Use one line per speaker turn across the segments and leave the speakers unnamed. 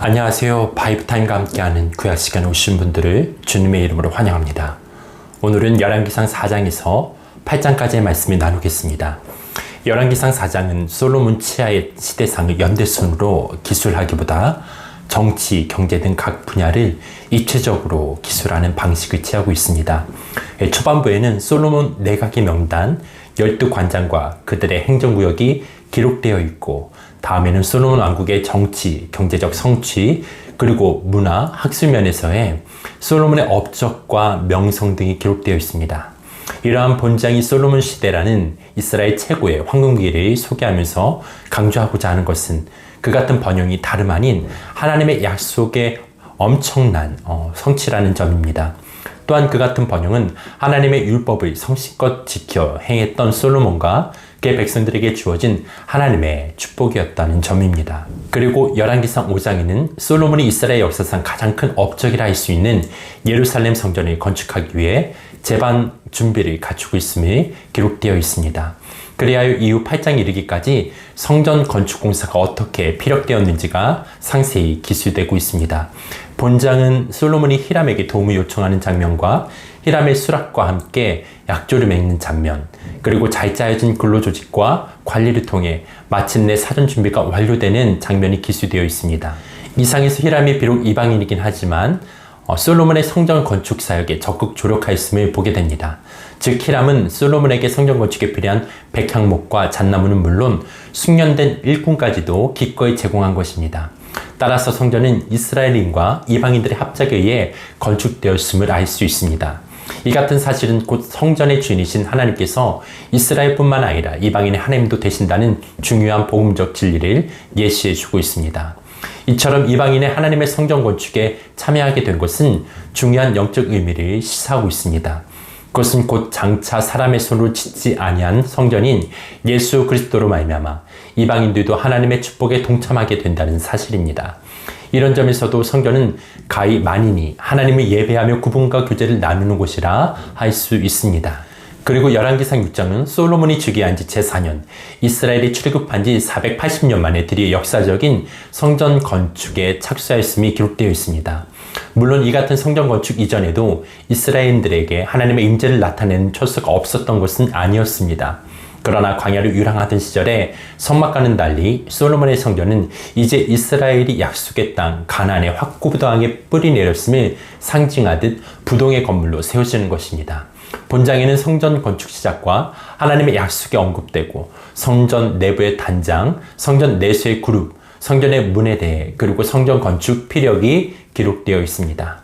안녕하세요. 바이브타임과 함께하는 구약 시간에 오신 분들을 주님의 이름으로 환영합니다. 오늘은 열왕기상 4장에서 8장까지의 말씀을 나누겠습니다. 열왕기상 4장은 솔로몬 치하의 시대상을 연대순으로 기술하기보다 정치, 경제 등 각 분야를 입체적으로 기술하는 방식을 취하고 있습니다. 초반부에는 솔로몬 내각의 명단, 12관장과 그들의 행정구역이 기록되어 있고, 다음에는 솔로몬 왕국의 정치, 경제적 성취, 그리고 문화, 학술 면에서의 솔로몬의 업적과 명성 등이 기록되어 있습니다. 이러한 본장이 솔로몬 시대라는 이스라엘 최고의 황금기를 소개하면서 강조하고자 하는 것은 그 같은 번영이 다름 아닌 하나님의 약속의 엄청난 성취라는 점입니다. 또한 그 같은 번영은 하나님의 율법을 성실껏 지켜 행했던 솔로몬과 그의 백성들에게 주어진 하나님의 축복이었다는 점입니다. 그리고 열왕기상 5장에는 솔로몬이 이스라엘 역사상 가장 큰 업적이라 할 수 있는 예루살렘 성전을 건축하기 위해 제반 준비를 갖추고 있음이 기록되어 있습니다. 그리하여 이후 8장 이르기까지 성전 건축 공사가 어떻게 피력되었는지가 상세히 기술되고 있습니다. 본장은 솔로몬이 히람에게 도움을 요청하는 장면과 히람의 수락과 함께 약조를 맺는 장면, 그리고 잘 짜여진 근로조직과 관리를 통해 마침내 사전 준비가 완료되는 장면이 기술되어 있습니다. 이상에서 히람이 비록 이방인이긴 하지만 솔로몬의 성전 건축 사역에 적극 조력하였음을 보게 됩니다. 즉 히람은 솔로몬에게 성전 건축에 필요한 백향목과 잣나무는 물론 숙련된 일꾼까지도 기꺼이 제공한 것입니다. 따라서 성전은 이스라엘인과 이방인들의 합작에 의해 건축되었음을 알 수 있습니다. 이 같은 사실은 곧 성전의 주인이신 하나님께서 이스라엘뿐만 아니라 이방인의 하나님도 되신다는 중요한 복음적 진리를 예시해 주고 있습니다. 이처럼 이방인의 하나님의 성전 건축에 참여하게 된 것은 중요한 영적 의미를 시사하고 있습니다. 그것은 곧 장차 사람의 손으로 짓지 아니한 성전인 예수 그리스도로 말미암아 이방인들도 하나님의 축복에 동참하게 된다는 사실입니다. 이런 점에서도 성전은 가히 만인이 하나님을 예배하며 구분과 교제를 나누는 곳이라 할 수 있습니다. 그리고 열왕기상 6장은 솔로몬이 즉위한 지 제4년, 이스라엘이 출애굽한 지 480년 만에 드디어 역사적인 성전 건축에 착수하였음이 기록되어 있습니다. 물론 이 같은 성전 건축 이전에도 이스라엘인들에게 하나님의 임재를 나타내는 처소가 없었던 것은 아니었습니다. 그러나 광야를 유랑하던 시절에 성막과는 달리 솔로몬의 성전은 이제 이스라엘이 약속의 땅 가나안의 확고부동하게 뿌리 내렸음을 상징하듯 부동의 건물로 세워지는 것입니다. 본장에는 성전 건축 시작과 하나님의 약속이 언급되고 성전 내부의 단장, 성전 내수의 그룹, 성전의 문에 대해 그리고 성전 건축 피력이 기록되어 있습니다.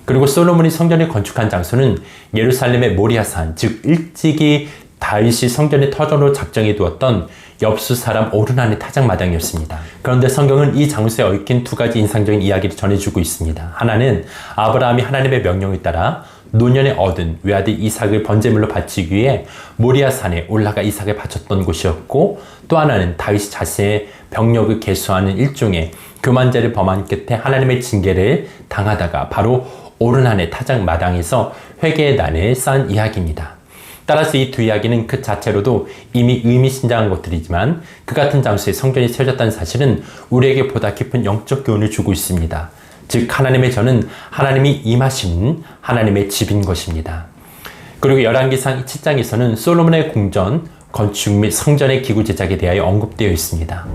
그리고 솔로몬이 성전을 건축한 장소는 예루살렘의 모리아산, 즉 일찍이 다윗이 성전의 터전으로 작정해 두었던 엽수 사람 오르난의 타작마당이었습니다. 그런데 성경은 이 장소에 얽힌 두 가지 인상적인 이야기를 전해주고 있습니다. 하나는 아브라함이 하나님의 명령을 따라 노년에 얻은 외아들 이삭을 번제물로 바치기 위해 모리아산에 올라가 이삭을 바쳤던 곳이었고, 또 하나는 다윗이 자신의 병력을 계수하는 일종의 교만죄를 범한 끝에 하나님의 징계를 당하다가 바로 오르난의 타작마당에서 회개의 난을 쌓은 이야기입니다. 따라서 이 두 이야기는 그 자체로도 이미 의미심장한 것들이지만 그 같은 장소에 성전이 세워졌다는 사실은 우리에게 보다 깊은 영적 교훈을 주고 있습니다. 즉 하나님의 전은 하나님이 임하시는 하나님의 집인 것입니다. 그리고 열왕기상 7장에서는 솔로몬의 궁전, 건축 및 성전의 기구 제작에 대하여 언급되어 있습니다.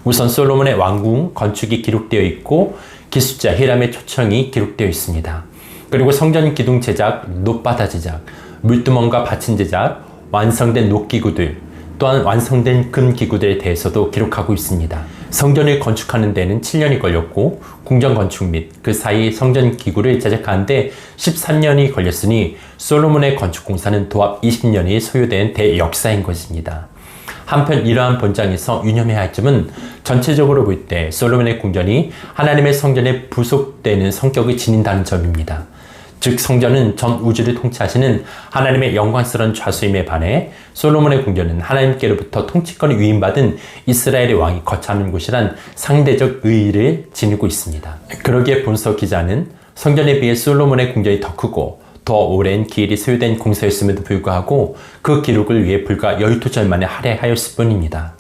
우선 솔로몬의 왕궁 건축이 기록되어 있고 기술자 히람의 초청이 기록되어 있습니다. 그리고 성전 기둥 제작, 놋바다 제작, 물두멍과 받침 제작, 완성된 놋기구들, 또한 완성된 금기구들에 대해서도 기록하고 있습니다. 성전을 건축하는 데는 7년이 걸렸고 궁전 건축 및 그 사이 성전 기구를 제작하는 데 13년이 걸렸으니 솔로몬의 건축 공사는 도합 20년이 소요된 대역사인 것입니다. 한편 이러한 본장에서 유념해야 할 점은 전체적으로 볼 때 솔로몬의 궁전이 하나님의 성전에 부속되는 성격을 지닌다는 점입니다. 즉 성전은 전 우주를 통치하시는 하나님의 영광스러운 좌수임에 반해 솔로몬의 궁전은 하나님께로부터 통치권을 위임받은 이스라엘의 왕이 거처하는 곳이란 상대적 의의를 지니고 있습니다. 그러기에 본서 기자는 성전에 비해 솔로몬의 궁전이 더 크고 더 오랜 기일이 소요된 공사였음에도 불구하고 그 기록을 위해 불과 12절 만에 할애하였을 뿐입니다.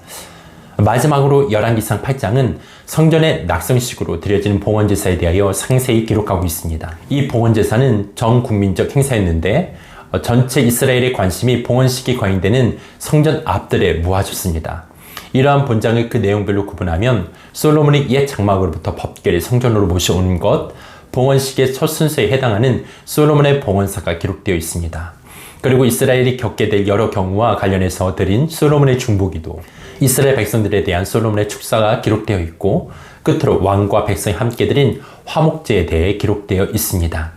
마지막으로 열왕기상 8장은 성전의 낙성식으로 드려지는 봉헌제사에 대하여 상세히 기록하고 있습니다. 이 봉헌제사는 전 국민적 행사였는데 전체 이스라엘의 관심이 봉헌식이 거행되는 성전 앞들에 모아졌습니다. 이러한 본장을 그 내용별로 구분하면 솔로몬이 옛 장막으로부터 법궤를 성전으로 모셔오는 것, 봉헌식의 첫 순서에 해당하는 솔로몬의 봉헌사가 기록되어 있습니다. 그리고 이스라엘이 겪게 될 여러 경우와 관련해서 드린 솔로몬의 중보기도, 이스라엘 백성들에 대한 솔로몬의 축사가 기록되어 있고 끝으로 왕과 백성이 함께 드린 화목제에 대해 기록되어 있습니다.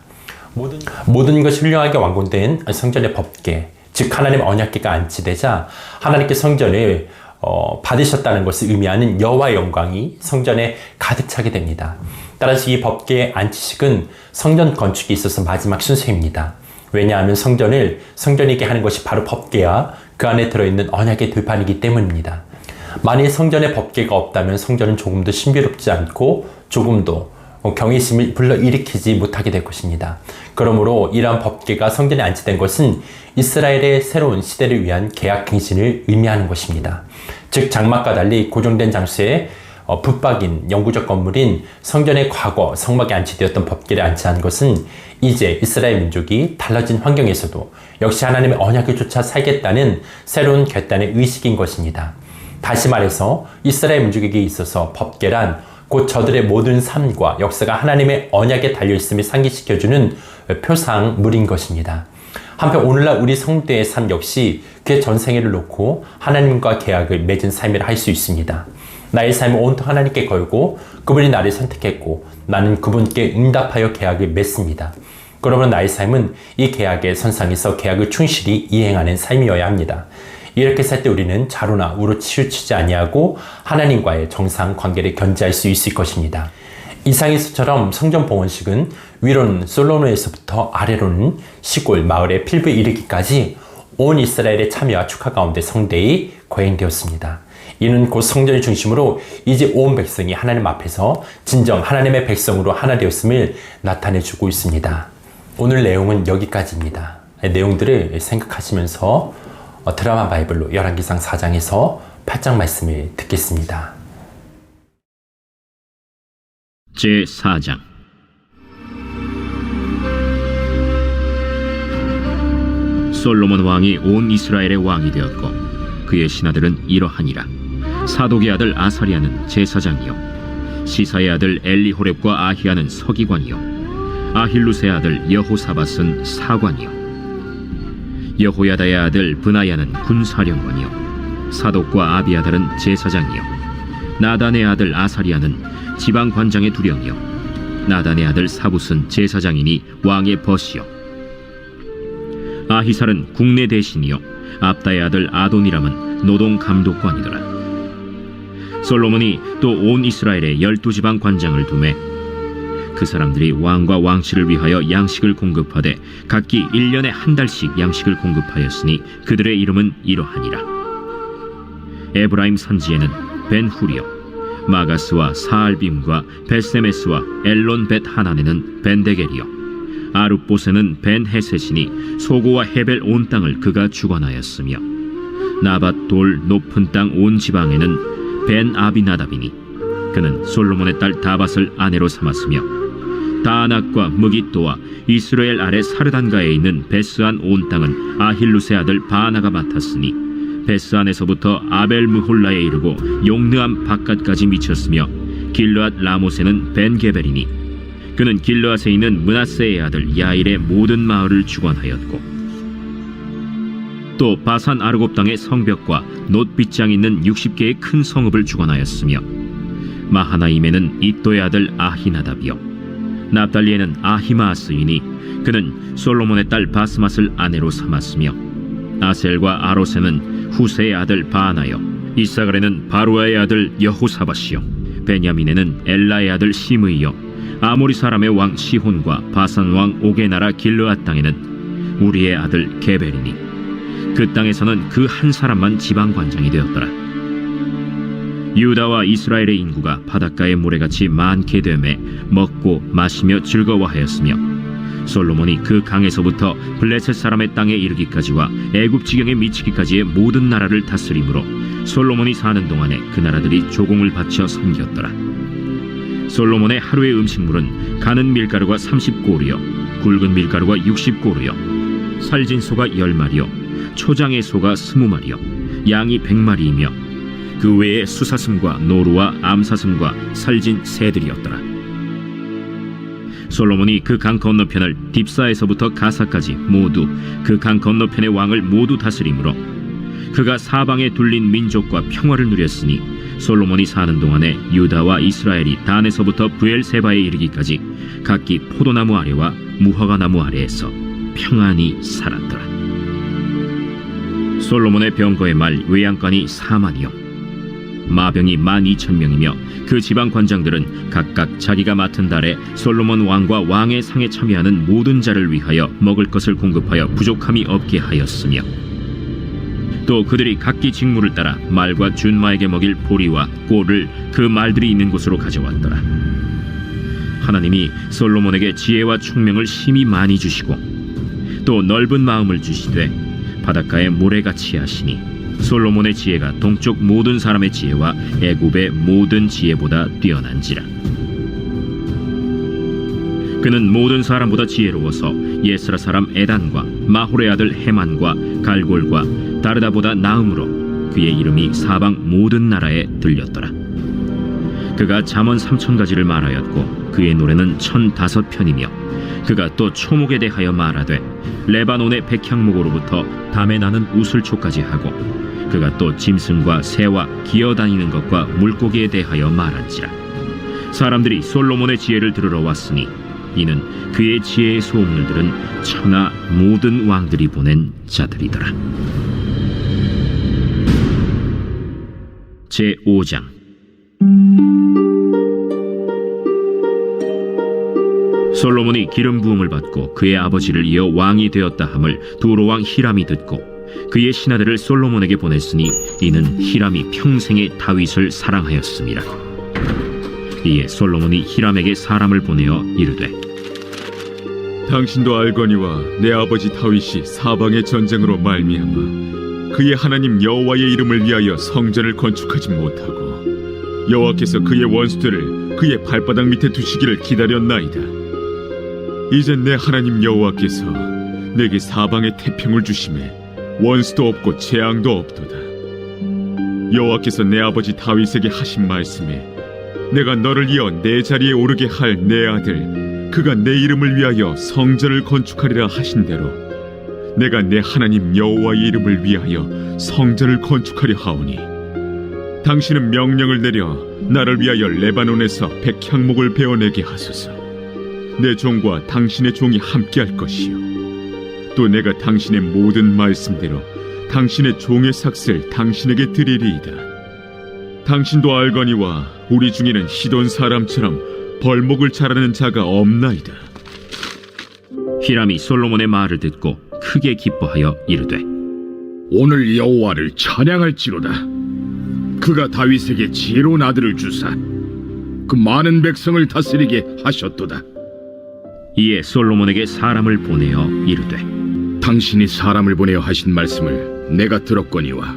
모든 것이 훌륭하게 완공된 성전의 법궤, 즉 하나님의 언약궤가 안치되자 하나님께 성전을 받으셨다는 것을 의미하는 여호와의 영광이 성전에 가득 차게 됩니다. 따라서 이 법궤 안치식은 성전 건축에 있어서 마지막 순서입니다. 왜냐하면 성전이게 하는 것이 바로 법궤와 그 안에 들어있는 언약의 들판이기 때문입니다. 만일 성전에 법궤가 없다면 성전은 조금도 신비롭지 않고 조금도 경외심을 불러일으키지 못하게 될 것입니다. 그러므로 이러한 법궤가 성전에 안치된 것은 이스라엘의 새로운 시대를 위한 계약갱신을 의미하는 것입니다. 즉 장막과 달리 고정된 장소에 붙박인 영구적 건물인 성전의 과거 성막에 안치되었던 법궤를 안치한 것은 이제 이스라엘 민족이 달라진 환경에서도 역시 하나님의 언약을 쫓아 살겠다는 새로운 결단의 의식인 것입니다. 다시 말해서 이스라엘 민족에게 있어서 법궤란 곧 저들의 모든 삶과 역사가 하나님의 언약에 달려있음을 상기시켜주는 표상물인 것입니다. 한편 오늘날 우리 성도의 삶 역시 그의 전생애를 놓고 하나님과 계약을 맺은 삶이라 할 수 있습니다. 나의 삶을 온통 하나님께 걸고 그분이 나를 선택했고 나는 그분께 응답하여 계약을 맺습니다. 그러면 나의 삶은 이 계약의 선상에서 계약을 충실히 이행하는 삶이어야 합니다. 이렇게 살 때 우리는 좌로나 우로 치우치지 아니하고 하나님과의 정상 관계를 견지할 수 있을 것입니다. 이상에서처럼 성전 봉헌식은 위로는 솔로몬에서부터 아래로는 시골 마을의 필부에 이르기까지 온 이스라엘의 참여와 축하 가운데 성대히 거행되었습니다. 이는 곧 성전을 중심으로 이제 온 백성이 하나님 앞에서 진정 하나님의 백성으로 하나 되었음을 나타내주고 있습니다. 오늘 내용은 여기까지입니다. 내용들을 생각하시면서 드라마 바이블로 열왕기상 4장에서 8장 말씀을 듣겠습니다.
제4장. 솔로몬 왕이 온 이스라엘의 왕이 되었고 그의 신하들은 이러하니라. 사독의 아들 아사리아는 제사장이요 시사의 아들 엘리호렙과 아히야는 서기관이요 아힐루스의 아들 여호사밧은 사관이요 여호야다의 아들 브나야는 군사령관이요 사독과 아비아달은 제사장이요 나단의 아들 아사리아는 지방관장의 두령이요 나단의 아들 사붓은 제사장이니 왕의 벗이요 아히살은 국내 대신이요 압다의 아들 아도니람은 노동감독관이더라. 솔로몬이 또 온 이스라엘에 12지방 관장을 두매 그 사람들이 왕과 왕실을 위하여 양식을 공급하되 각기 1년에 한 달씩 양식을 공급하였으니 그들의 이름은 이러하니라. 에브라임 산지에는 벤후리요 마가스와 사알빔과 벳세메스와 엘론 벳 하난에는 벤데겔이요 아룻보세는 벤헤셋이니 소고와 헤벨 온 땅을 그가 주관하였으며 나밧 돌 높은 땅 온 지방에는 벤 아비나답이니 그는 솔로몬의 딸 다밧을 아내로 삼았으며 다낙과 무깃도와 이스라엘 아래 사르단가에 있는 베스안 온 땅은 아힐루스의 아들 바나가 맡았으니 베스안에서부터 아벨무홀라에 이르고 용느암 바깥까지 미쳤으며 길르앗 라못에는 벤게벨이니 그는 길르앗에 있는 므낫세의 아들 야일의 모든 마을을 주관하였고 또 바산 아르곱 땅의 성벽과 놋빗장 있는 60개의 큰 성읍을 주관하였으며 마하나임에는 이또의 아들 아히나답이요 납달리에는 아히마아스이니 그는 솔로몬의 딸 바스맛을 아내로 삼았으며 아셀과 아로세는 후세의 아들 바나요 이사갈에는 바루아의 아들 여호사밧이요 베냐민에는 엘라의 아들 시므이요 아모리 사람의 왕 시혼과 바산 왕 옥의 나라 길르앗 땅에는 우리의 아들 게벨이니 그 땅에서는 그 한 사람만 지방관장이 되었더라. 유다와 이스라엘의 인구가 바닷가의 모래같이 많게 되매 먹고 마시며 즐거워하였으며 솔로몬이 그 강에서부터 블레셋 사람의 땅에 이르기까지와 애굽 지경에 미치기까지의 모든 나라를 다스림으로 솔로몬이 사는 동안에 그 나라들이 조공을 바쳐 섬겼더라. 솔로몬의 하루의 음식물은 가는 밀가루가 30고루요 굵은 밀가루가 60고루요 살진 소가 10마리요 초장의 소가 20마리요 양이 100마리이며 그 외에 수사슴과 노루와 암사슴과 살진 새들이었더라. 솔로몬이 그 강 건너편을 딥사에서부터 가사까지 모두 그 강 건너편의 왕을 모두 다스림으로 그가 사방에 둘린 민족과 평화를 누렸으니 솔로몬이 사는 동안에 유다와 이스라엘이 단에서부터 브엘세바에 이르기까지 각기 포도나무 아래와 무화과 나무 아래에서 평안히 살았더라. 솔로몬의 병거의 말 외양간이 4만이요 마병이 12,000명이며 그 지방 관장들은 각각 자기가 맡은 달에 솔로몬 왕과 왕의 상에 참여하는 모든 자를 위하여 먹을 것을 공급하여 부족함이 없게 하였으며 또 그들이 각기 직무를 따라 말과 준마에게 먹일 보리와 꼴을 그 말들이 있는 곳으로 가져왔더라. 하나님이 솔로몬에게 지혜와 총명을 심히 많이 주시고 또 넓은 마음을 주시되 바닷가에 모래같이 하시니 솔로몬의 지혜가 동쪽 모든 사람의 지혜와 애굽의 모든 지혜보다 뛰어난지라. 그는 모든 사람보다 지혜로워서 예스라 사람 에단과 마홀의 아들 헤만과 갈골과 다르다보다 나음으로 그의 이름이 사방 모든 나라에 들렸더라. 그가 잠언 3,000가지를 말하였고 그의 노래는 1,005편이며 그가 또 초목에 대하여 말하되 레바논의 백향목으로부터 담에 나는 우슬초까지 하고 그가 또 짐승과 새와 기어다니는 것과 물고기에 대하여 말한지라. 사람들이 솔로몬의 지혜를 들으러 왔으니 이는 그의 지혜의 소문을 들은 천하 모든 왕들이 보낸 자들이더라. 제5장. 솔로몬이 기름 부음을 받고 그의 아버지를 이어 왕이 되었다 함을 두로왕 히람이 듣고 그의 신하들을 솔로몬에게 보냈으니 이는 히람이 평생에 다윗을 사랑하였음이라. 이에 솔로몬이 히람에게 사람을 보내어 이르되
당신도 알거니와 내 아버지 다윗이 사방의 전쟁으로 말미암아 그의 하나님 여호와의 이름을 위하여 성전을 건축하지 못하고 여호와께서 그의 원수들을 그의 발바닥 밑에 두시기를 기다렸나이다. 이제 내 하나님 여호와께서 내게 사방의 태평을 주심에 원수도 없고 재앙도 없도다. 여호와께서 내 아버지 다윗에게 하신 말씀에 내가 너를 이어 내 자리에 오르게 할 내 아들 그가 내 이름을 위하여 성전을 건축하리라 하신 대로 내가 내 하나님 여호와의 이름을 위하여 성전을 건축하려 하오니 당신은 명령을 내려 나를 위하여 레바논에서 백향목을 베어내게 하소서. 내 종과 당신의 종이 함께할 것이요 또 내가 당신의 모든 말씀대로 당신의 종의 삭슬 당신에게 드리리이다. 당신도 알거니와 우리 중에는 시돈 사람처럼 벌목을 잘하는 자가 없나이다.
히람이 솔로몬의 말을 듣고 크게 기뻐하여 이르되
오늘 여호와를 찬양할지로다. 그가 다윗에게 지혜로운 아들을 주사 그 많은 백성을 다스리게 하셨도다.
이에 솔로몬에게 사람을 보내어 이르되
당신이 사람을 보내어 하신 말씀을 내가 들었거니와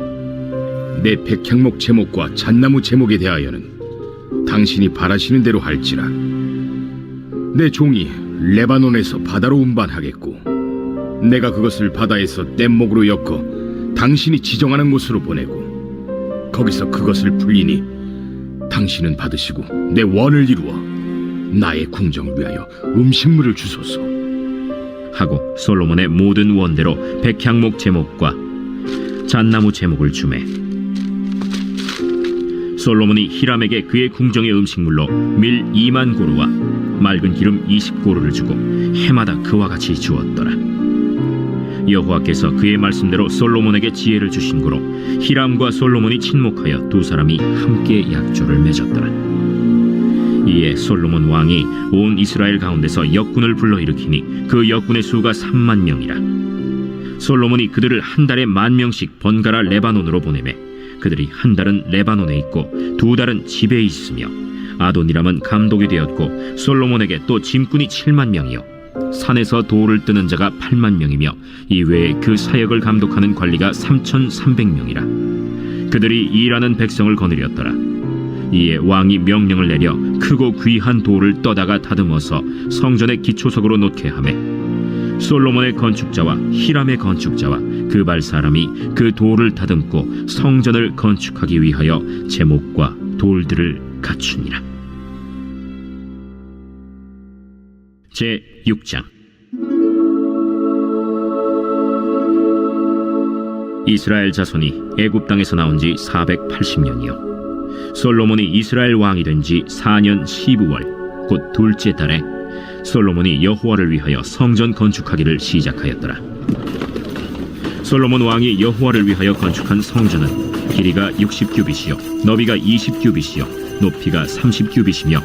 내 백향목 제목과 잣나무 제목에 대하여는 당신이 바라시는 대로 할지라. 내 종이 레바논에서 바다로 운반하겠고 내가 그것을 바다에서 뗏목으로 엮어 당신이 지정하는 곳으로 보내고 거기서 그것을 불리니 당신은 받으시고 내 원을 이루어 나의 궁정을 위하여 음식물을 주소서
하고 솔로몬의 모든 원대로 백향목 제목과 잣나무 제목을 주매 솔로몬이 히람에게 그의 궁정의 음식물로 밀 2만 고루와 맑은 기름 20고루를 주고 해마다 그와 같이 주었더라. 여호와께서 그의 말씀대로 솔로몬에게 지혜를 주신 고로 히람과 솔로몬이 친목하여 두 사람이 함께 약조를 맺었더라. 이에 솔로몬 왕이 온 이스라엘 가운데서 역군을 불러일으키니 그 역군의 수가 3만 명이라. 솔로몬이 그들을 한 달에 10,000명씩 번갈아 레바논으로 보내매 그들이 한 달은 레바논에 있고 두 달은 집에 있으며 아도니람은 감독이 되었고 솔로몬에게 또 짐꾼이 7만 명이요 산에서 돌을 뜨는 자가 8만 명이며 이외에 그 사역을 감독하는 관리가 3,300명이라. 그들이 일하는 백성을 거느렸더라. 이에 왕이 명령을 내려 크고 귀한 돌을 떠다가 다듬어서 성전의 기초석으로 놓게 하매 솔로몬의 건축자와 히람의 건축자와 그발 사람이 그 돌을 다듬고 성전을 건축하기 위하여 제목과 돌들을 갖추니라. 제 6장. 이스라엘 자손이 애굽 땅에서 나온 지 480년이요 솔로몬이 이스라엘 왕이 된 지 4년 12월 곧 둘째 달에 솔로몬이 여호와를 위하여 성전 건축하기를 시작하였더라. 솔로몬 왕이 여호와를 위하여 건축한 성전은 길이가 60규빗이요 너비가 20규빗이요 높이가 30규빗이며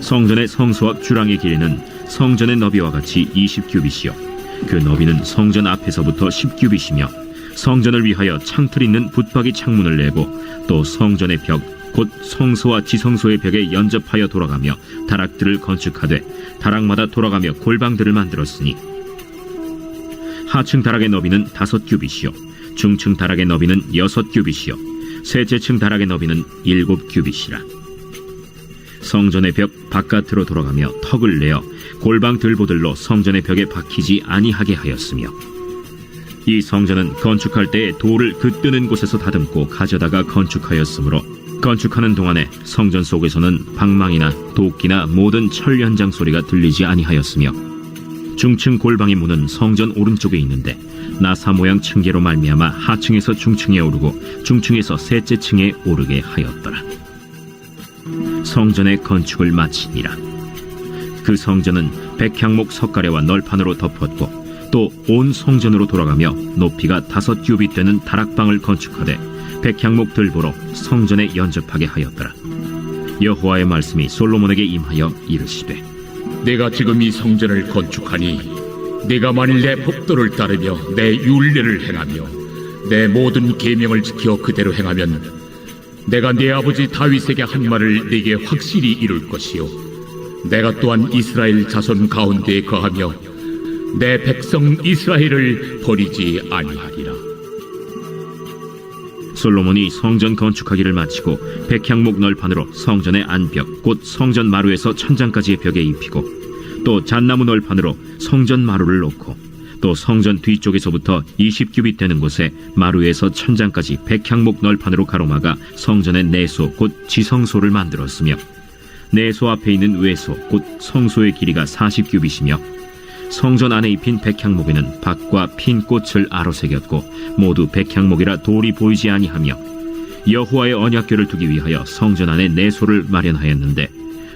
성전의 성소 앞 주랑의 길이는 성전의 너비와 같이 20규빗이요 그 너비는 성전 앞에서부터 10규빗이며 성전을 위하여 창틀 있는 붙박이 창문을 내고 또 성전의 벽 곧 성소와 지성소의 벽에 연접하여 돌아가며 다락들을 건축하되 다락마다 돌아가며 골방들을 만들었으니 하층 다락의 너비는 5규빗이요 중층 다락의 너비는 6규빗이요 셋째층 다락의 너비는 7규빗이라. 성전의 벽 바깥으로 돌아가며 턱을 내어 골방 들보들로 성전의 벽에 박히지 아니하게 하였으며 이 성전은 건축할 때에 돌을 그 뜨는 곳에서 다듬고 가져다가 건축하였으므로 건축하는 동안에 성전 속에서는 방망이나 도끼나 모든 철 현장 소리가 들리지 아니하였으며 중층 골방의 문은 성전 오른쪽에 있는데 나사 모양 층계로 말미암아 하층에서 중층에 오르고 중층에서 셋째 층에 오르게 하였더라. 성전의 건축을 마치니라. 그 성전은 백향목 석가래와 널판으로 덮었고 또 온 성전으로 돌아가며 높이가 5규빗 되는 다락방을 건축하되 백향목 들보로 성전에 연접하게 하였더라. 여호와의 말씀이 솔로몬에게 임하여 이르시되
내가 지금 이 성전을 건축하니 네가 만일 내 법도를 따르며 내 율례를 행하며 내 모든 계명을 지켜 그대로 행하면 내가 네 아버지 다윗에게 한 말을 네게 확실히 이룰 것이요 내가 또한 이스라엘 자손 가운데에 거하며 내 백성 이스라엘을 버리지 아니하리라.
솔로몬이 성전 건축하기를 마치고 백향목 널판으로 성전의 안벽 곧 성전 마루에서 천장까지의 벽에 입히고 또 잣나무 널판으로 성전 마루를 놓고 또 성전 뒤쪽에서부터 20규빗 되는 곳에 마루에서 천장까지 백향목 널판으로 가로막아 성전의 내소 곧 지성소를 만들었으며 내소 앞에 있는 외소 곧 성소의 길이가 40규빗이며 성전 안에 입힌 백향목에는 박과 핀 꽃을 아로새겼고 모두 백향목이라 돌이 보이지 아니하며 여호와의 언약궤를 두기 위하여 성전 안에 내소를 마련하였는데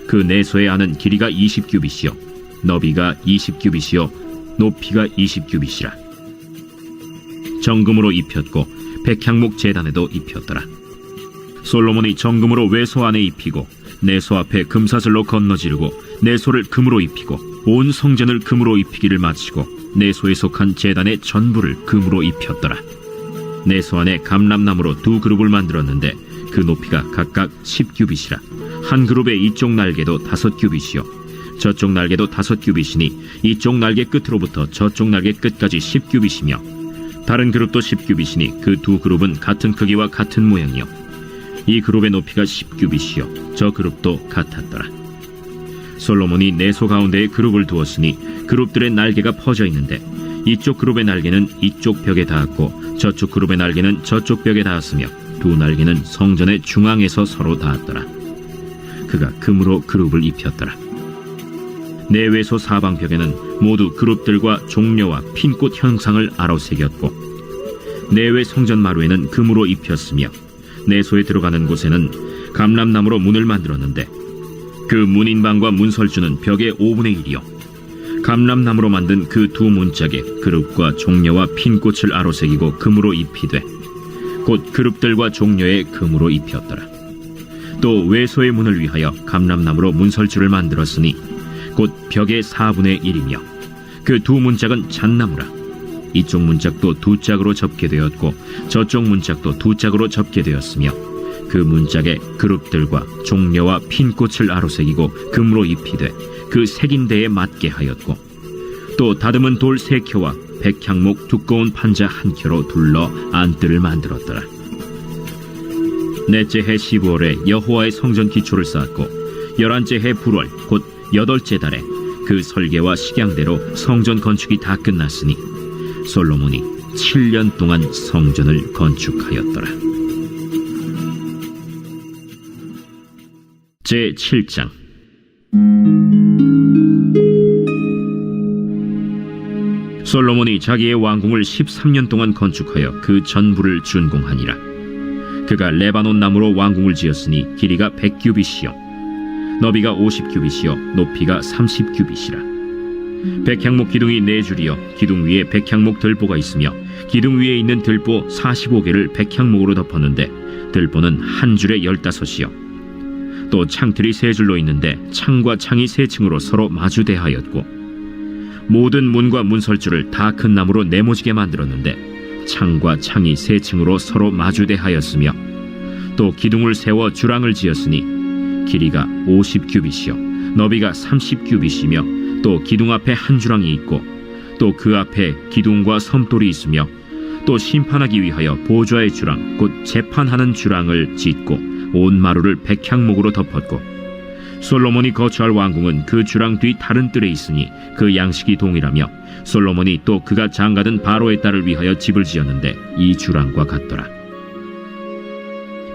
그 내소의 안은 길이가 20규빗이요 너비가 20규빗이요 높이가 20규빗이라. 정금으로 입혔고 백향목 제단에도 입혔더라. 솔로몬이 정금으로 외소 안에 입히고 내소 앞에 금사슬로 건너지르고 내소를 금으로 입히고 온 성전을 금으로 입히기를 마치고 내소에 속한 제단의 전부를 금으로 입혔더라. 내소 안에 감람나무로 2 그룹을 만들었는데 그 높이가 각각 10규빗이라. 한 그룹의 이쪽 날개도 5규빗이요 저쪽 날개도 5규빗이니 이쪽 날개 끝으로부터 저쪽 날개 끝까지 10규빗이며 다른 그룹도 10규빗이니 그 2 그룹은 같은 크기와 같은 모양이요 이 그룹의 높이가 10규빗이요 저 그룹도 같았더라. 솔로몬이 내소 가운데에 그룹을 두었으니 그룹들의 날개가 퍼져 있는데 이쪽 그룹의 날개는 이쪽 벽에 닿았고 저쪽 그룹의 날개는 저쪽 벽에 닿았으며 2 날개는 성전의 중앙에서 서로 닿았더라. 그가 금으로 그룹을 입혔더라. 내외소 사방벽에는 모두 그룹들과 종려와 핀꽃 형상을 아로새겼고 내외 성전 마루에는 금으로 입혔으며 내소에 들어가는 곳에는 감람나무로 문을 만들었는데 그 문인방과 문설주는 벽의 5분의 1이요 감람나무로 만든 그 2 문짝에 그룹과 종려와 핀꽃을 아로새기고 금으로 입히되 곧 그룹들과 종려에 금으로 입혔더라. 또 외소의 문을 위하여 감람나무로 문설주를 만들었으니 곧 벽의 4분의 1이며 그 2 문짝은 잣나무라. 이쪽 문짝도 2 짝으로 접게 되었고 저쪽 문짝도 2 짝으로 접게 되었으며 그 문짝에 그룹들과 종려와 핀꽃을 아로새기고 금으로 입히되 그 색인대에 맞게 하였고 또 다듬은 돌 3켜와 백향목 두꺼운 판자 1켜로 둘러 안뜰을 만들었더라. 넷째 해 15월에 여호와의 성전 기초를 쌓았고 11째 해 불월 곧 8째 달에 그 설계와 식양대로 성전 건축이 다 끝났으니 솔로몬이 7년 동안 성전을 건축하였더라. 제7장. 솔로몬이 자기의 왕궁을 13년 동안 건축하여 그 전부를 준공하니라. 그가 레바논 나무로 왕궁을 지었으니 길이가 100규빗이요 너비가 50규빗이요 높이가 30규빗이라. 백향목 기둥이 4줄이요 기둥 위에 백향목 들보가 있으며 기둥 위에 있는 들보 45개를 백향목으로 덮었는데 들보는 한 줄에 15이요 또 창틀이 3줄로 있는데 창과 창이 3층으로 서로 마주대하였고 모든 문과 문설주를 다 큰 나무로 네모지게 만들었는데 창과 창이 3층으로 서로 마주대하였으며 또 기둥을 세워 주랑을 지었으니 길이가 50규빗이요 너비가 30규빗이며 또 기둥 앞에 한 주랑이 있고 또 그 앞에 기둥과 섬돌이 있으며 또 심판하기 위하여 보좌의 주랑 곧 재판하는 주랑을 짓고 온 마루를 백향목으로 덮었고 솔로몬이 거처할 왕궁은 그 주랑 뒤 다른 뜰에 있으니 그 양식이 동일하며 솔로몬이 또 그가 장가든 바로의 딸을 위하여 집을 지었는데 이 주랑과 같더라.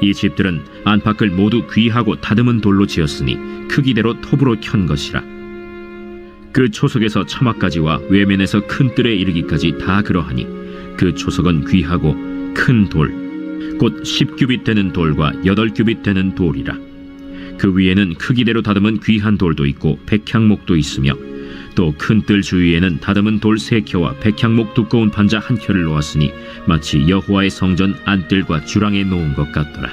이 집들은 안팎을 모두 귀하고 다듬은 돌로 지었으니 크기대로 톱으로 켠 것이라. 그 초석에서 처막까지와 외면에서 큰 뜰에 이르기까지 다 그러하니 그 초석은 귀하고 큰 돌, 곧 10규빗 되는 돌과 8규빗 되는 돌이라. 그 위에는 크기대로 다듬은 귀한 돌도 있고 백향목도 있으며 또 큰 뜰 주위에는 다듬은 돌 3켜와 백향목 두꺼운 판자 1켜를 놓았으니 마치 여호와의 성전 안뜰과 주랑에 놓은 것 같더라.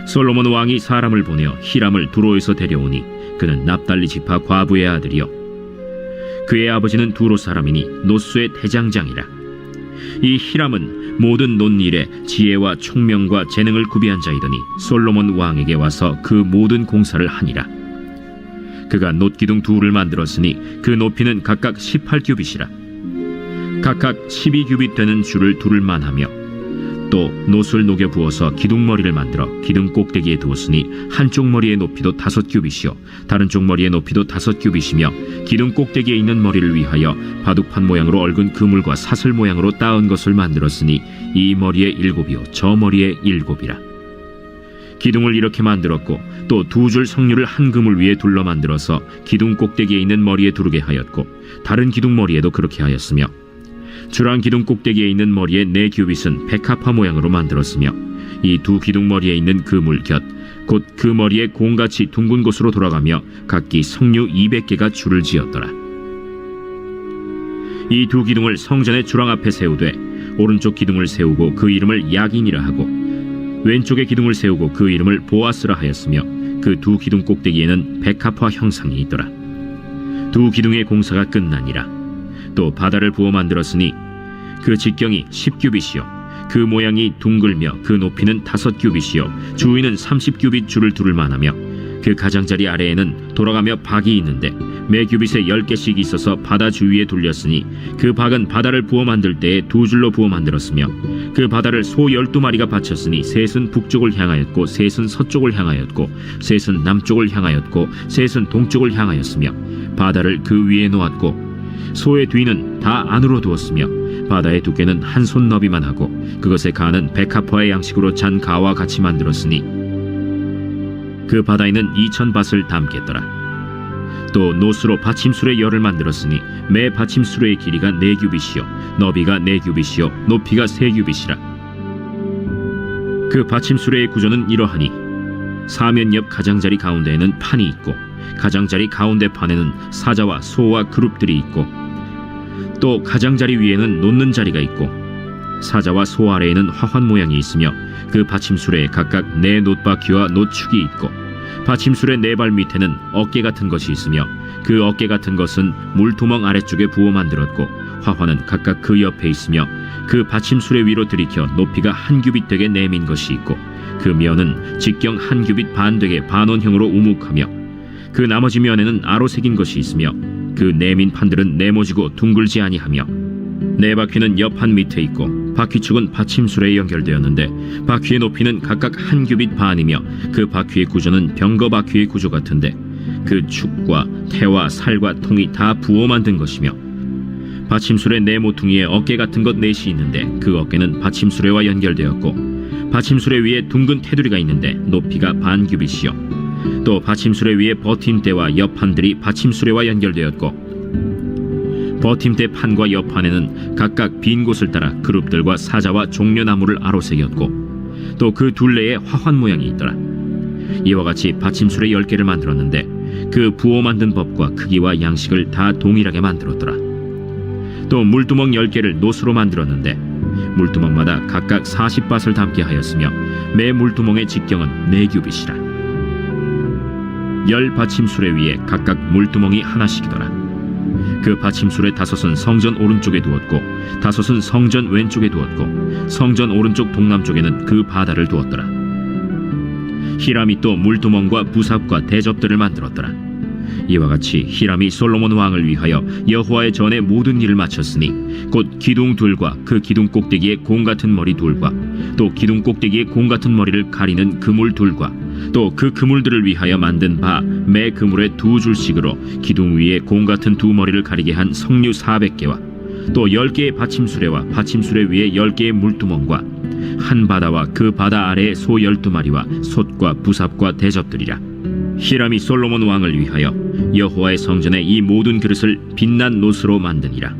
솔로몬 왕이 사람을 보내어 히람을 두로에서 데려오니 그는 납달리 지파 과부의 아들이요 그의 아버지는 두로 사람이니 노수의 대장장이라. 이 히람은 모든 논일에 지혜와 총명과 재능을 구비한 자이더니 솔로몬 왕에게 와서 그 모든 공사를 하니라. 그가 놋기둥 2를 만들었으니 그 높이는 각각 18규빗이라. 각각 12규빗 되는 줄을 두를만 하며 또 놋을 녹여 부어서 기둥머리를 만들어 기둥 꼭대기에 두었으니 한쪽 머리의 높이도 5규빗이요 다른 쪽 머리의 높이도 5규빗이며 기둥 꼭대기에 있는 머리를 위하여 바둑판 모양으로 얽은 그물과 사슬 모양으로 따은 것을 만들었으니 이 머리에 7이요 저 머리에 7이라. 기둥을 이렇게 만들었고 또 2줄 석류를 한 그물 위에 둘러 만들어서 기둥 꼭대기에 있는 머리에 두르게 하였고 다른 기둥 머리에도 그렇게 하였으며 주랑 기둥 꼭대기에 있는 머리의 4규빗은 백합화 모양으로 만들었으며 이 2 기둥 머리에 있는 그물 곁 곧 그 머리에 공같이 둥근 곳으로 돌아가며 각기 석류 200개가 줄을 지었더라. 이 2 기둥을 성전의 주랑 앞에 세우되 오른쪽 기둥을 세우고 그 이름을 야긴이라 하고 왼쪽의 기둥을 세우고 그 이름을 보아스라 하였으며 그 2 기둥 꼭대기에는 백합화 형상이 있더라. 2 기둥의 공사가 끝나니라. 또 바다를 부어 만들었으니 그 직경이 10규빗이요 그 모양이 둥글며 그 높이는 5규빗이요 주위는 30규빗 줄을 두를 만하며 그 가장자리 아래에는 돌아가며 박이 있는데 매 규빗에 10개씩 있어서 바다 주위에 둘렸으니 그 박은 바다를 부어 만들 때에 2줄로 부어 만들었으며 그 바다를 소 12마리가 바쳤으니 셋은 북쪽을 향하였고 셋은 서쪽을 향하였고 셋은 남쪽을 향하였고 셋은 동쪽을 향하였으며 바다를 그 위에 놓았고 소의 뒤는 다 안으로 두었으며 바다의 두께는 한 손 너비만 하고 그것에 가는 백합화의 양식으로 잔 가와 같이 만들었으니 그 바다에는 2000밭을 담겠더라. 또 노수로 받침술의 열을 만들었으니 매 받침술의 길이가 4규빗이요 너비가 4규빗이요 높이가 3규빗이라. 그 받침술의 구조는 이러하니 사면 옆 가장자리 가운데에는 판이 있고 가장자리 가운데 판에는 사자와 소와 그룹들이 있고 또 가장자리 위에는 놓는 자리가 있고 사자와 소 아래에는 화환 모양이 있으며 그 받침술에 각각 4 놋바퀴와 놋축이 있고 받침술의 4발 밑에는 어깨 같은 것이 있으며 그 어깨 같은 것은 물두멍 아래쪽에 부어 만들었고 화환은 각각 그 옆에 있으며 그 받침술의 위로 들이켜 높이가 1규빗 되게 내민 것이 있고 그 면은 직경 1규빗 반 되게 반원형으로 우묵하며 그 나머지 면에는 아로 새긴 것이 있으며 그 내민 판들은 네모지고 둥글지 아니하며 네 바퀴는 옆판 밑에 있고 바퀴축은 받침술에 연결되었는데 바퀴의 높이는 각각 한 규빗 반이며 그 바퀴의 구조는 병거 바퀴의 구조 같은데 그 축과 태와 살과 통이 다 부어 만든 것이며 받침술의 네 모퉁이에 어깨 같은 것 넷이 있는데 그 어깨는 받침수레와 연결되었고 받침수레 위에 둥근 테두리가 있는데 높이가 반 규빗이요 또 받침수레 위에 버팀대와 옆판들이 받침수레와 연결되었고 버팀대 판과 옆판에는 각각 빈 곳을 따라 그룹들과 사자와 종려나무를 아로새겼고 또 그 둘레에 화환 모양이 있더라. 이와 같이 받침수레 10개를 만들었는데 그 부어 만든 법과 크기와 양식을 다 동일하게 만들었더라. 또 물두멍 10개를 노수로 만들었는데 물두멍마다 각각 40밭을 담게 하였으며 매 물두멍의 직경은 4규빗이라. 10 받침수레 위에 각각 물두멍이 하나씩이더라. 그 받침술의 5은 성전 오른쪽에 두었고 5은 성전 왼쪽에 두었고 성전 오른쪽 동남쪽에는 그 바다를 두었더라. 히람이 또 물두멍과 부삽과 대접들을 만들었더라. 이와 같이 히람이 솔로몬 왕을 위하여 여호와의 전에 모든 일을 마쳤으니 곧 기둥 둘과 그 기둥 꼭대기에 공 같은 머리 둘과 또 기둥 꼭대기에 공 같은 머리를 가리는 그물 둘과 또 그 그물들을 위하여 만든 바 매 그물에 2줄씩으로 기둥 위에 공 같은 2머리를 가리게 한 석류 400개와 또 10개의 받침수레와 받침수레 위에 10개의 물두멍과 한 바다와 그 바다 아래에 소 12마리와 솥과 부삽과 대접들이라. 히람이 솔로몬 왕을 위하여 여호와의 성전에 이 모든 그릇을 빛난 노스로 만드니라.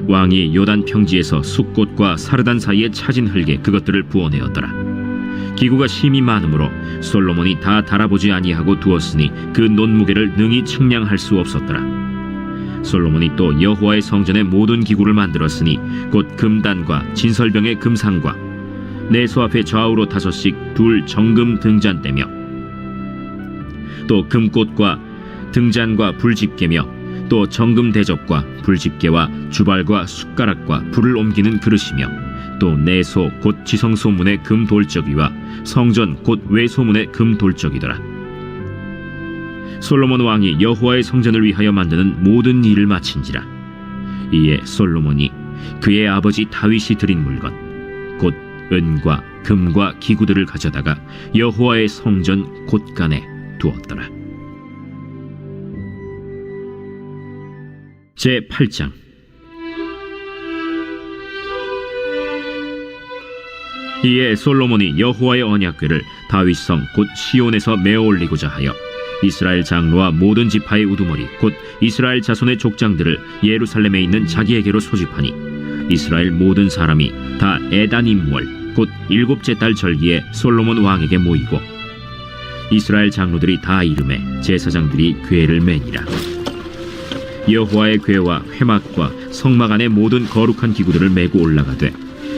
왕이 요단 평지에서 숫꽃과 사르단 사이에 차진 흙에 그것들을 부어내었더라. 기구가 심히 많으므로 솔로몬이 다 달아보지 아니하고 두었으니 그 논무게를 능히 측량할 수 없었더라. 솔로몬이 또 여호와의 성전의 모든 기구를 만들었으니 곧 금단과 진설병의 금상과 내소 앞에 좌우로 5씩 둘 정금 등잔대며 또 금꽃과 등잔과 불집게며 또 정금 대접과 불집게와 주발과 숟가락과 불을 옮기는 그릇이며 또 내소 곧 지성소문의 금 돌적이와 성전 곧 외소문의 금 돌적이더라. 솔로몬 왕이 여호와의 성전을 위하여 만드는 모든 일을 마친지라. 이에 솔로몬이 그의 아버지 다윗이 드린 물건 곧 은과 금과 기구들을 가져다가 여호와의 성전 곳간에 두었더라. 제8장. 이에 솔로몬이 여호와의 언약궤를 다윗성 곧 시온에서 메어 올리고자 하여 이스라엘 장로와 모든 지파의 우두머리 곧 이스라엘 자손의 족장들을 예루살렘에 있는 자기에게로 소집하니 이스라엘 모든 사람이 다 에다님월 곧 7째 달 절기에 솔로몬 왕에게 모이고 이스라엘 장로들이 다 이름에 제사장들이 궤를 매니라. 여호와의 궤와 회막과 성막 안의 모든 거룩한 기구들을 메고 올라가되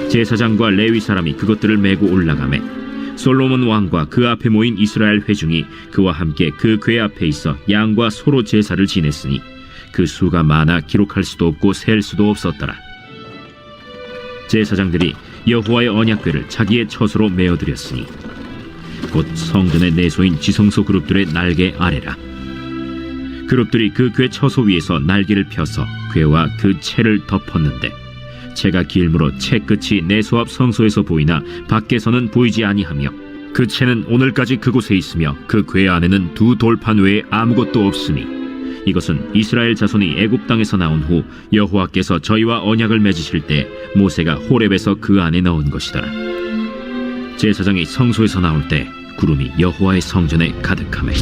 제사장과 레위 사람이 그것들을 메고 올라가매 솔로몬 왕과 그 앞에 모인 이스라엘 회중이 그와 함께 그 궤 앞에 있어 양과 소로 제사를 지냈으니 그 수가 많아 기록할 수도 없고 셀 수도 없었더라. 제사장들이 여호와의 언약궤를 자기의 처소로 메어드렸으니 곧 성전의 내소인 지성소 그룹들의 날개 아래라. 그룹들이 그 궤 처소 위에서 날개를 펴서 궤와 그 채를 덮었는데 채가 길므로 채 끝이 내소 앞 성소에서 보이나 밖에서는 보이지 아니하며 그 채는 오늘까지 그곳에 있으며 그 궤 안에는 2 돌판 외에 아무것도 없으니 이것은 이스라엘 자손이 애굽 땅에서 나온 후 여호와께서 저희와 언약을 맺으실 때 모세가 호렙에서 그 안에 넣은 것이더라. 제사장이 성소에서 나올 때 구름이 여호와의 성전에 가득하매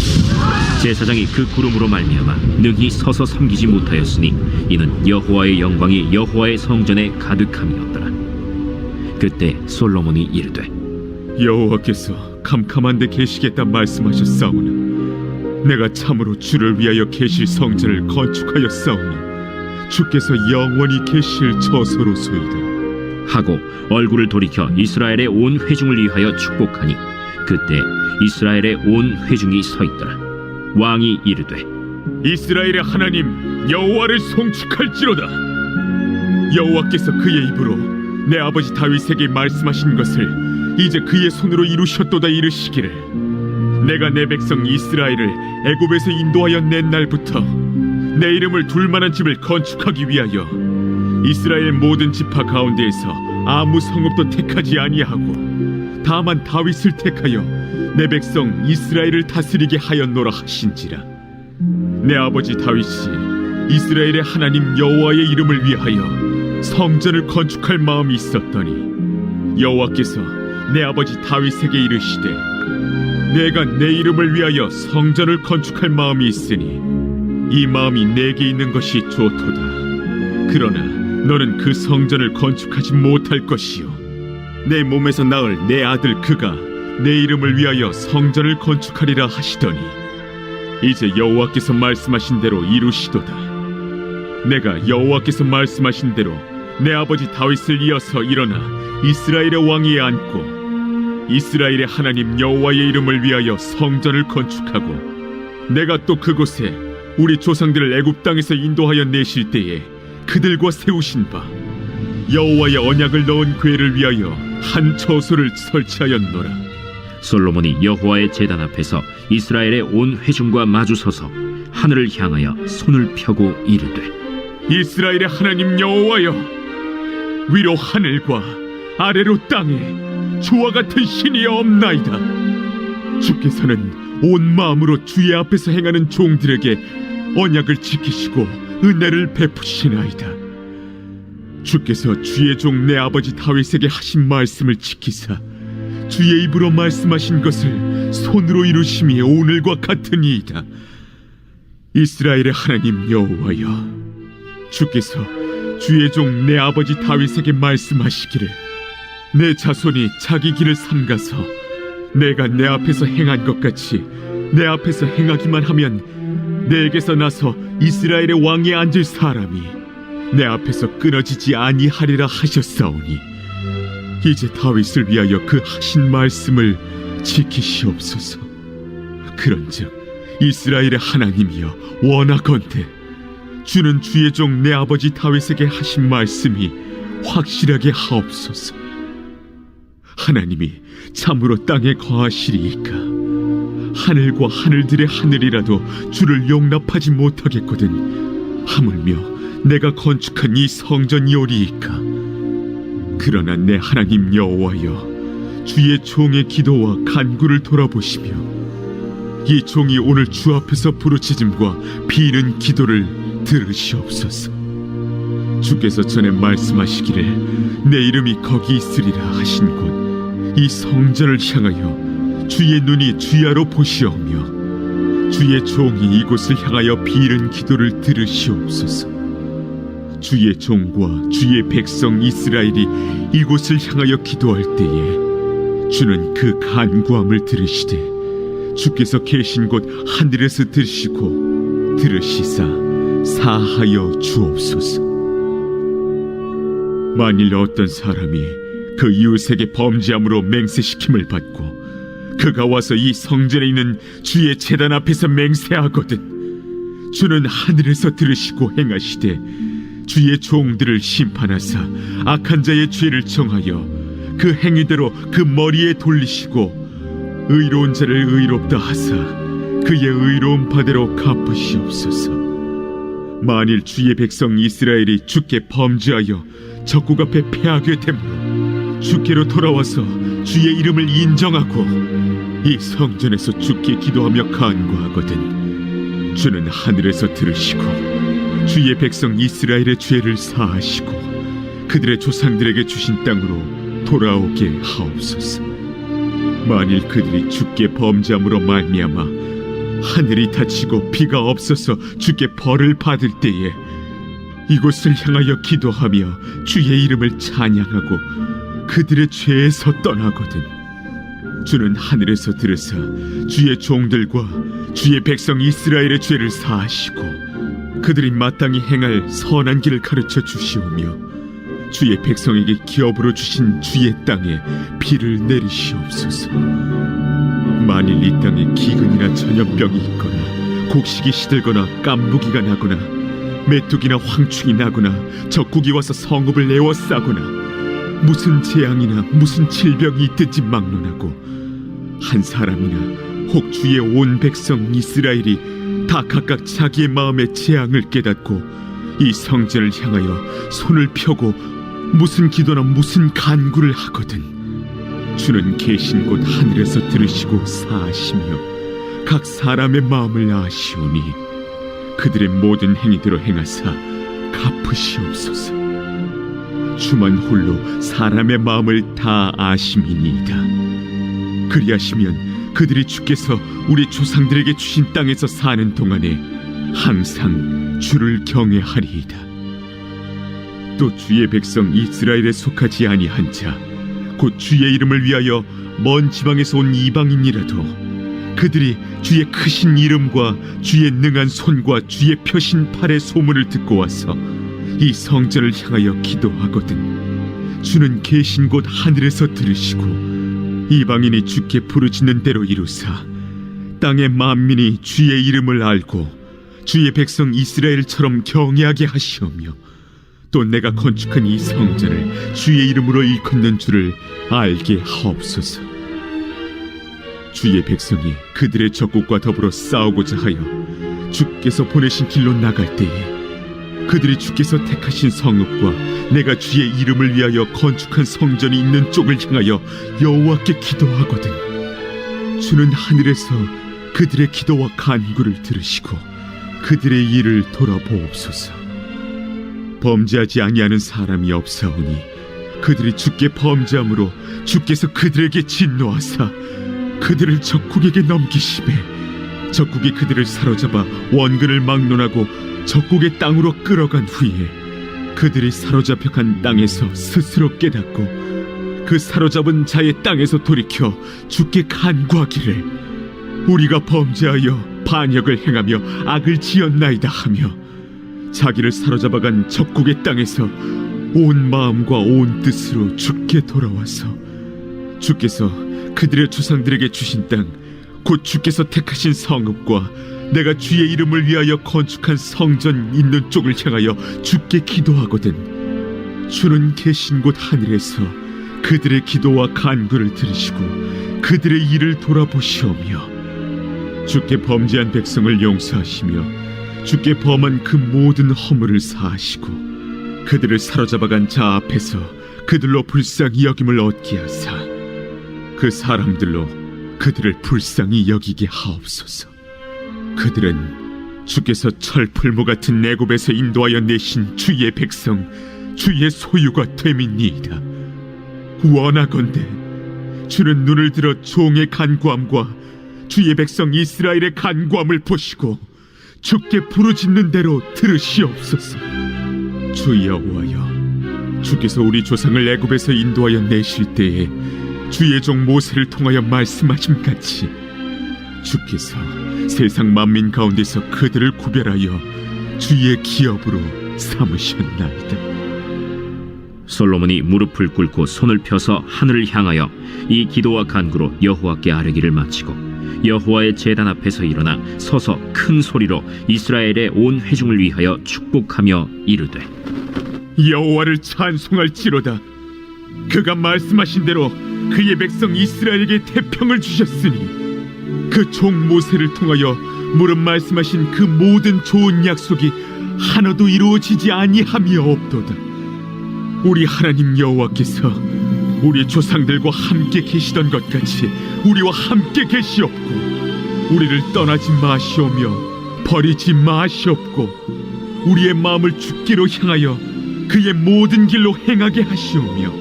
제사장이 그 구름으로 말미암아 능히 서서 섬기지 못하였으니 이는 여호와의 영광이 여호와의 성전에 가득함이었더라. 그때 솔로몬이 이르되
여호와께서 캄캄한 데 계시겠다 말씀하셨사오나 내가 참으로 주를 위하여 계실 성전을 건축하였사오니 주께서 영원히 계실 처소로소이다
하고 얼굴을 돌이켜 이스라엘의 온 회중을 위하여 축복하니 그때 이스라엘의 온 회중이 서 있더라. 왕이 이르되
이스라엘의 하나님 여호와를 송축할지로다. 여호와께서 그의 입으로 내 아버지 다윗에게 말씀하신 것을 이제 그의 손으로 이루셨도다 이르시기를 내가 내 백성 이스라엘을 애굽에서 인도하여 낸 날부터 내 이름을 둘 만한 집을 건축하기 위하여 이스라엘 모든 지파 가운데에서 아무 성읍도 택하지 아니하고 다만 다윗을 택하여 내 백성 이스라엘을 다스리게 하였노라 하신지라. 내 아버지 다윗이 이스라엘의 하나님 여호와의 이름을 위하여 성전을 건축할 마음이 있었더니 여호와께서 내 아버지 다윗에게 이르시되 내가 내 이름을 위하여 성전을 건축할 마음이 있으니 이 마음이 내게 있는 것이 좋도다. 그러나 너는 그 성전을 건축하지 못할 것이요 내 몸에서 낳을 내 아들 그가 내 이름을 위하여 성전을 건축하리라 하시더니 이제 여호와께서 말씀하신 대로 이루시도다. 내가 여호와께서 말씀하신 대로 내 아버지 다윗을 이어서 일어나 이스라엘의 왕위에 앉고 이스라엘의 하나님 여호와의 이름을 위하여 성전을 건축하고 내가 또 그곳에 우리 조상들을 애굽 땅에서 인도하여 내실 때에 그들과 세우신 바 여호와의 언약을 넣은 궤를 위하여 한 처소를 설치하였노라.
솔로몬이 여호와의 제단 앞에서 이스라엘의 온 회중과 마주서서 하늘을 향하여 손을 펴고 이르되
이스라엘의 하나님 여호와여, 위로 하늘과 아래로 땅에 주와 같은 신이 없나이다. 주께서는 온 마음으로 주의 앞에서 행하는 종들에게 언약을 지키시고 은혜를 베푸시나이다. 주께서 주의 종 내 아버지 다윗에게 하신 말씀을 지키사 주의 입으로 말씀하신 것을 손으로 이루심이 오늘과 같으니이다. 이스라엘의 하나님 여호와여, 주께서 주의 종 내 아버지 다윗에게 말씀하시기를 내 자손이 자기 길을 삼가서 내가 내 앞에서 행한 것 같이 내 앞에서 행하기만 하면 내게서 나서 이스라엘의 왕위에 앉을 사람이 내 앞에서 끊어지지 아니하리라 하셨사오니 이제 다윗을 위하여 그 하신 말씀을 지키시옵소서. 그런즉 이스라엘의 하나님이여 원하건대 주는 주의 종 내 아버지 다윗에게 하신 말씀이 확실하게 하옵소서. 하나님이 참으로 땅에 거하시리이까 하늘과 하늘들의 하늘이라도 주를 용납하지 못하겠거든 하물며 내가 건축한 이 성전이오리이까. 그러나 내 하나님 여호와여, 주의 종의 기도와 간구를 돌아보시며 이 종이 오늘 주 앞에서 부르짖음과 비는 기도를 들으시옵소서. 주께서 전에 말씀하시기를 내 이름이 거기 있으리라 하신 곳 이 성전을 향하여 주의 눈이 주야로 보시오며 주의 종이 이곳을 향하여 비는 기도를 들으시옵소서. 주의 종과 주의 백성 이스라엘이 이곳을 향하여 기도할 때에 주는 그 간구함을 들으시되 주께서 계신 곳 하늘에서 들으시고 들으시사 사하여 주옵소서. 만일 어떤 사람이 그 이웃에게 범죄함으로 맹세시킴을 받고 그가 와서 이 성전에 있는 주의 제단 앞에서 맹세하거든 주는 하늘에서 들으시고 행하시되 주의 종들을 심판하사 악한 자의 죄를 정하여 그 행위대로 그 머리에 돌리시고 의로운 자를 의롭다 하사 그의 의로운 바대로 갚으시옵소서. 만일 주의 백성 이스라엘이 주께 범죄하여 적국 앞에 패하게 되므로 주께로 돌아와서 주의 이름을 인정하고 이 성전에서 주께 기도하며 간구하거든 주는 하늘에서 들으시고 주의 백성 이스라엘의 죄를 사하시고 그들의 조상들에게 주신 땅으로 돌아오게 하옵소서. 만일 그들이 주께 범죄함으로 말미암아 하늘이 닫히고 비가 없어서 주께 벌을 받을 때에 이곳을 향하여 기도하며 주의 이름을 찬양하고 그들의 죄에서 떠나거든 주는 하늘에서 들으사 주의 종들과 주의 백성 이스라엘의 죄를 사하시고 그들이 마땅히 행할 선한 길을 가르쳐 주시오며 주의 백성에게 기업으로 주신 주의 땅에 비를 내리시옵소서. 만일 이 땅에 기근이나 전염병이 있거나 곡식이 시들거나 깐부기가 나거나 메뚜기나 황충이 나거나 적국이 와서 성읍을 에워싸거나 무슨 재앙이나 무슨 질병이 있든지 막론하고 한 사람이나 혹 주의 온 백성 이스라엘이 다 각각 자기의 마음의 재앙을 깨닫고 이 성전을 향하여 손을 펴고 무슨 기도나 무슨 간구를 하거든 주는 계신 곳 하늘에서 들으시고 사하시며 각 사람의 마음을 아시오니 그들의 모든 행위대로 행하사 갚으시옵소서. 주만 홀로 사람의 마음을 다 아심이니이다. 그리하시면 그들이 주께서 우리 조상들에게 주신 땅에서 사는 동안에 항상 주를 경외하리이다. 또 주의 백성 이스라엘에 속하지 아니한 자 곧 주의 이름을 위하여 먼 지방에서 온 이방인이라도 그들이 주의 크신 이름과 주의 능한 손과 주의 펴신 팔의 소문을 듣고 와서 이 성전을 향하여 기도하거든 주는 계신 곳 하늘에서 들으시고 이방인이 주께 부르짖는 대로 이루사 땅의 만민이 주의 이름을 알고 주의 백성 이스라엘처럼 경외하게 하시오며 또 내가 건축한 이 성전을 주의 이름으로 일컫는 줄을 알게 하옵소서. 주의 백성이 그들의 적국과 더불어 싸우고자 하여 주께서 보내신 길로 나갈 때에 그들이 주께서 택하신 성읍과 내가 주의 이름을 위하여 건축한 성전이 있는 쪽을 향하여 여호와께 기도하거든 주는 하늘에서 그들의 기도와 간구를 들으시고 그들의 일을 돌아보옵소서. 범죄하지 아니하는 사람이 없사오니 그들이 주께 범죄함으로 주께서 그들에게 진노하사 그들을 적국에게 넘기시매 적국이 그들을 사로잡아 원근을 막론하고 적국의 땅으로 끌어간 후에 그들이 사로잡혀 간 땅에서 스스로 깨닫고 그 사로잡은 자의 땅에서 돌이켜 주께 간구하기를 우리가 범죄하여 반역을 행하며 악을 지었나이다 하며 자기를 사로잡아간 적국의 땅에서 온 마음과 온 뜻으로 주께 돌아와서 주께서 그들의 조상들에게 주신 땅 곧 주께서 택하신 성읍과 내가 주의 이름을 위하여 건축한 성전 있는 쪽을 향하여 주께 기도하거든 주는 계신 곳 하늘에서 그들의 기도와 간구를 들으시고 그들의 일을 돌아보시오며 주께 범죄한 백성을 용서하시며 주께 범한 그 모든 허물을 사하시고 그들을 사로잡아간 자 앞에서 그들로 불쌍히 여김을 얻게 하사 그 사람들로 그들을 불쌍히 여기게 하옵소서. 그들은 주께서 철풀무 같은 애굽에서 인도하여 내신 주의 백성 주의 소유가 됨이니이다. 원하건대 주는 눈을 들어 종의 간구함과 주의 백성 이스라엘의 간구함을 보시고 주께 부르짖는 대로 들으시옵소서. 주 여호와여, 주께서 우리 조상을 애굽에서 인도하여 내실 때에 주의 종 모세를 통하여 말씀하신 같이 주께서 세상 만민 가운데서 그들을 구별하여 주의 기업으로 삼으셨나이다.
솔로몬이 무릎을 꿇고 손을 펴서 하늘을 향하여 이 기도와 간구로 여호와께 아뢰기를 마치고 여호와의 제단 앞에서 일어나 서서 큰 소리로 이스라엘의 온 회중을 위하여 축복하며 이르되
여호와를 찬송할지로다. 그가 말씀하신 대로 그의 백성 이스라엘에게 태평을 주셨으니 그 종 모세를 통하여 무릇 말씀하신 그 모든 좋은 약속이 하나도 이루어지지 아니함이 없도다. 우리 하나님 여호와께서 우리 조상들과 함께 계시던 것 같이 우리와 함께 계시옵고 우리를 떠나지 마시오며 버리지 마시옵고 우리의 마음을 주께로 향하여 그의 모든 길로 행하게 하시오며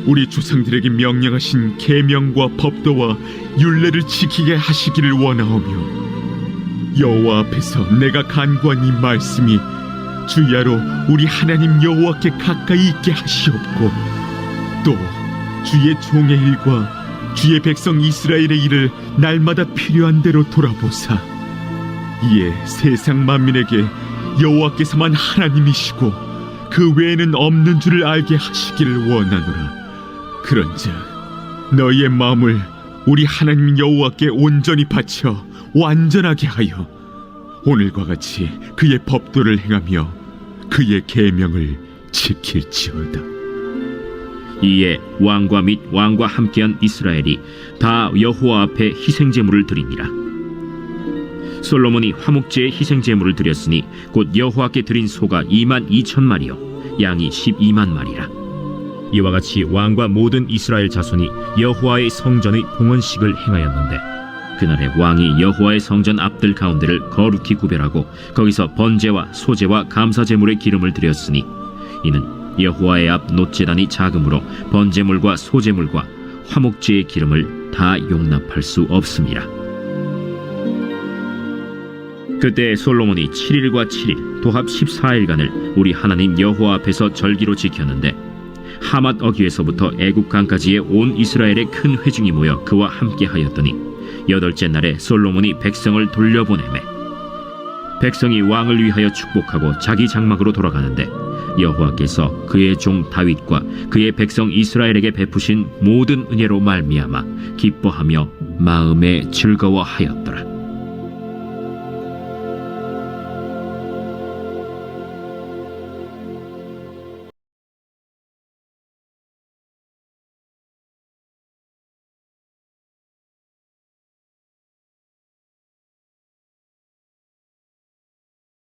우리 조상들에게 명령하신 계명과 법도와 율례를 지키게 하시기를 원하오며 여호와 앞에서 내가 간구한 이 말씀이 주야로 우리 하나님 여호와께 가까이 있게 하시옵고 또 주의 종의 일과 주의 백성 이스라엘의 일을 날마다 필요한 대로 돌아보사 이에 세상 만민에게 여호와께서만 하나님이시고 그 외에는 없는 줄을 알게 하시기를 원하노라. 그런즉 너희의 마음을 우리 하나님 여호와께 온전히 바쳐 완전하게 하여 오늘과 같이 그의 법도를 행하며 그의 계명을 지킬지어다.
이에 왕과 및 왕과 함께한 이스라엘이 다 여호와 앞에 희생 제물을 드리니라. 솔로몬이 화목제의 희생 제물을 드렸으니 곧 여호와께 드린 소가 22,000마리요 양이 12만 마리라. 이와 같이 왕과 모든 이스라엘 자손이 여호와의 성전의 봉헌식을 행하였는데 그날에 왕이 여호와의 성전 앞들 가운데를 거룩히 구별하고 거기서 번제와 소제와 감사 제물의 기름을 드렸으니 이는 여호와의 앞 놋제단이 작으므로 번제물과 소제물과 화목제의 기름을 다 용납할 수 없음이라. 그때 솔로몬이 7일과 7일 도합 14일간을 우리 하나님 여호와 앞에서 절기로 지켰는데 하맛 어귀에서부터 애굽 강까지의 온 이스라엘의 큰 회중이 모여 그와 함께 하였더니 8째 날에 솔로몬이 백성을 돌려보내매 백성이 왕을 위하여 축복하고 자기 장막으로 돌아가는데 여호와께서 그의 종 다윗과 그의 백성 이스라엘에게 베푸신 모든 은혜로 말미암아 기뻐하며 마음에 즐거워하였더라.